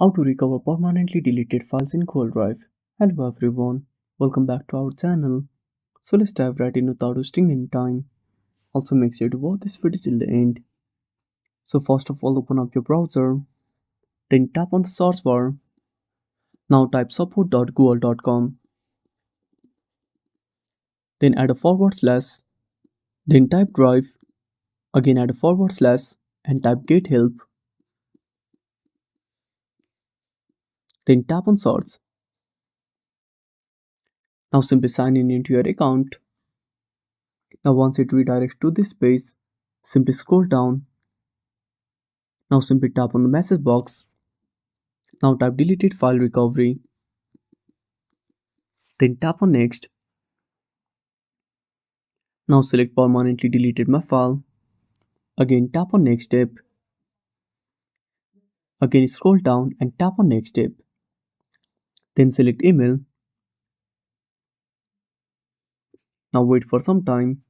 How to recover permanently deleted files in Google Drive. Hello everyone, welcome back to our channel. So let's dive right in without wasting any time. Also make sure to watch this video till the end. So first of all, open up your browser, then tap on the search bar. Now type support.google.com, then add a forward slash, then type drive, again add a forward slash and type get help, then tap on search. Now simply sign in into your account. Now once it redirects to this page, simply scroll down. Now simply tap on the message box. Now type deleted file recovery. Then tap on next. Now select permanently deleted my file. Again tap on next step. Again scroll down and tap on next step. Then select email. Now wait for some time.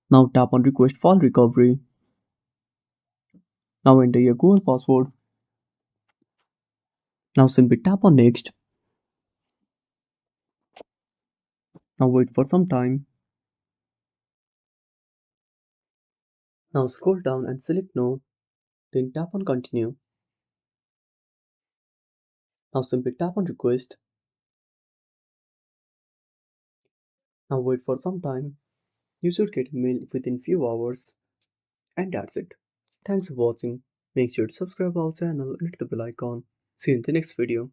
Now tap on request file recovery. Now enter your Google password. Now simply tap on next. Now wait for some time. Now scroll down and select no. Then tap on continue. Now simply tap on request. Now wait for some time. You should get a mail within few hours. And that's it. Thanks for watching. Make sure to subscribe our channel and hit the bell icon. See you in the next video.